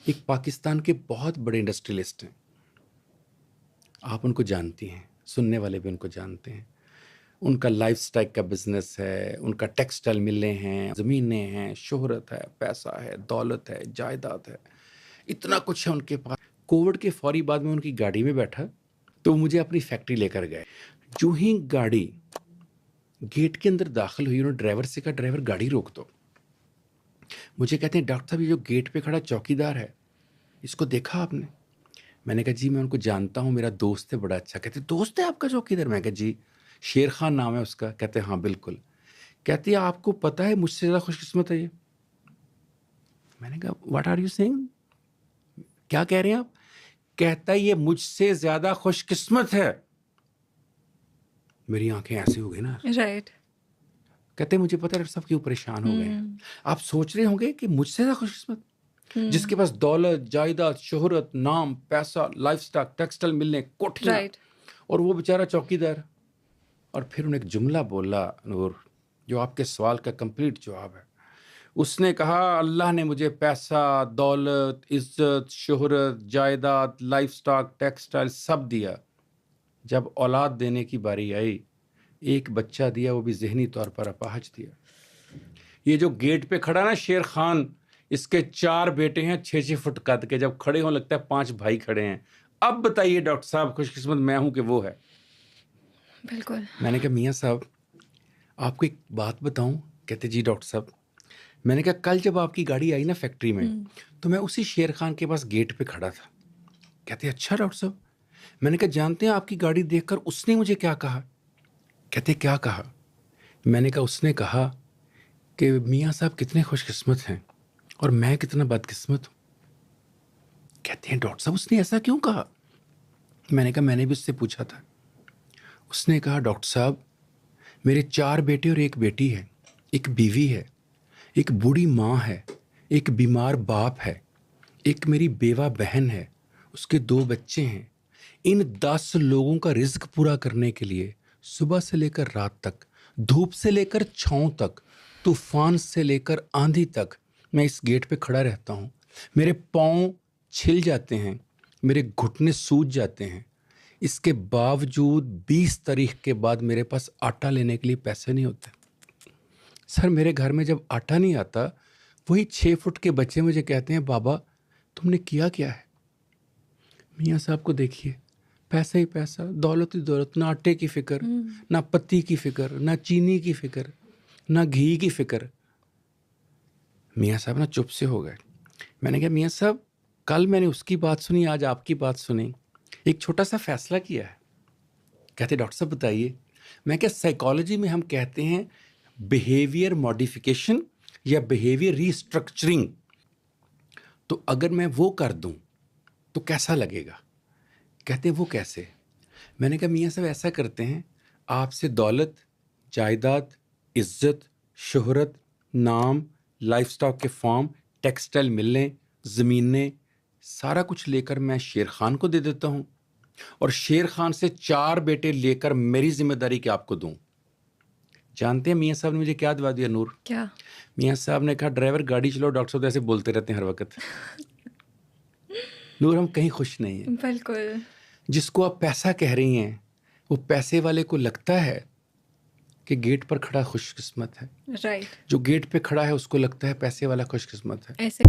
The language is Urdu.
ایک پاکستان کے بہت بڑے انڈسٹریلسٹ ہیں، آپ ان کو جانتی ہیں، سننے والے بھی ان کو جانتے ہیں. ان کا لائف سٹائل کا بزنس ہے، ان کا ٹیکسٹائل ملیں ہیں، زمینیں ہیں، شہرت ہے، پیسہ ہے، دولت ہے، جائیداد ہے، اتنا کچھ ہے ان کے پاس. کووڈ کے فوری بعد میں ان کی گاڑی میں بیٹھا تو مجھے اپنی فیکٹری لے کر گئے. جو ہی گاڑی گیٹ کے اندر داخل ہوئی، انہوں نے ڈرائیور سے کہا ڈرائیور گاڑی روک دو. مجھے کہتے ہیں ڈاکٹر صاحب یہ جو گیٹ پہ کھڑا چوکی دار ہے اس کو دیکھا آپ نے؟ میں نے کہا جی میں ان کو جانتا ہوں، میرا دوست ہے بڑا اچھا. کہتے دوست ہے آپ کا چوکی دار؟ میں کہا جی. شیر خان نام ہے اس کا. کہتے ہاں بالکل. کہتی ہے آپ کو پتہ ہے مجھ سے زیادہ خوش قسمت ہے یہ. میں نے کہا واٹ آر یو سیئنگ؟ کیا کہہ رہے ہیں آپ؟ کہتا ہے یہ مجھ سے زیادہ خوش قسمت ہے. میری آنکھیں ایسی ہو گئی نا. رائٹ. کہتے مجھے پتہ ہے سب کیوں پریشان ہو گئے ہیں. آپ سوچ رہے ہوں گے کہ مجھ سے زیادہ خوش قسمت جس کے پاس دولت، جائیداد، شہرت، نام، پیسہ، لائف سٹائل، ٹیکسٹائل ملنے، کوٹھیاں، رائٹ. اور وہ بیچارہ چوکی دار. اور پھر انہوں نے ایک جملہ بولا نور جو آپ کے سوال کا کمپلیٹ جواب ہے. اس نے کہا اللہ نے مجھے پیسہ، دولت، عزت، شہرت، جائیداد، لائف سٹاک، ٹیکسٹائل سب دیا. جب اولاد دینے کی باری آئی ایک بچہ دیا، وہ بھی ذہنی طور پر اپاہج دیا. یہ جو گیٹ پہ کھڑا نا شیر خان، اس کے 4 بیٹے ہیں 6 فٹ قد کے، جب کھڑے ہوں لگتا ہے 5 بھائی کھڑے ہیں. اب بتائیے ڈاکٹر صاحب خوش قسمت میں ہوں کہ وہ ہے؟ بالکل. میں نے کہا میاں صاحب آپ کو ایک بات بتاؤں؟ کہتے جی ڈاکٹر صاحب. میں نے کہا کل جب آپ کی گاڑی آئی نا فیکٹری میں تو میں اسی شیر خان کے پاس گیٹ پہ کھڑا تھا. کہتے اچھا ڈاکٹر صاحب. میں نے کہا جانتے ہیں آپ کی گاڑی دیکھ کر اس نے مجھے کیا کہا؟ کہتے کیا کہا؟ میں نے کہا اس نے کہا کہ میاں صاحب کتنے خوش قسمت ہیں اور میں کتنا بدقسمت ہوں. کہتے ہیں ڈاکٹر صاحب اس نے ایسا کیوں کہا؟ میں نے کہا میں نے بھی اس سے پوچھا تھا. اس نے کہا ڈاکٹر صاحب میرے 4 بیٹے اور 1 بیٹی ہے، ایک بیوی ہے، ایک بوڑھی ماں ہے، ایک بیمار باپ ہے، ایک میری بیوہ بہن ہے، اس کے 2 بچے ہیں. ان 10 لوگوں کا رزق پورا کرنے کے لیے صبح سے لے کر رات تک، دھوپ سے لے کر چھاؤں تک، طوفان سے لے کر آندھی تک میں اس گیٹ پہ کھڑا رہتا ہوں. میرے پاؤں چھل جاتے ہیں، میرے گھٹنے سوج جاتے ہیں. اس کے باوجود 20 تاریخ کے بعد میرے پاس آٹا لینے کے لیے پیسے نہیں ہوتے. سر میرے گھر میں جب آٹا نہیں آتا وہی 6 فٹ کے بچے مجھے کہتے ہیں بابا تم نے کیا کیا ہے؟ میاں صاحب کو دیکھیے، پیسہ ہی پیسہ، دولت ہی دولت، نہ آٹے کی فکر، نہ پتی کی فکر، نہ چینی کی فکر، نہ گھی کی فکر. میاں صاحب نا چپ سے ہو گئے. میں نے کہا میاں صاحب کل میں نے اس کی بات سنی، آج آپ کی بات سنی، ایک چھوٹا سا فیصلہ کیا ہے. کہتے ڈاکٹر صاحب بتائیے. میں کہ سائیکالوجی میں ہم کہتے ہیں بیہیویئر ماڈیفیکیشن یا بیہیویئر ری اسٹرکچرنگ. تو اگر میں وہ کر دوں تو کیسا لگے گا؟ کہتے ہیں وہ کیسے؟ میں نے کہا میاں صاحب ایسا کرتے ہیں آپ سے دولت، جائیداد، عزت، شہرت، نام، لائف سٹاک کے فارم، ٹیکسٹائل ملیں، زمینیں، سارا کچھ لے کر میں شیر خان کو دے دیتا ہوں اور شیر خان سے 4 بیٹے لے کر میری ذمہ داری کہ آپ کو دوں. جانتے ہیں میاں صاحب نے مجھے کیا دعا دیا نور؟ کیا؟ میاں صاحب نے کہا ڈرائیور گاڑی چلاؤ، ڈاکٹر صاحب ایسے بولتے رہتے ہیں ہر وقت. نور ہم کہیں خوش نہیں ہیں. بالکل. جس کو آپ پیسہ کہہ رہی ہیں وہ پیسے والے کو لگتا ہے کہ گیٹ پر کھڑا خوش قسمت ہے. رائٹ. جو گیٹ پہ کھڑا ہے اس کو لگتا ہے پیسے والا خوش قسمت ہے. ایسے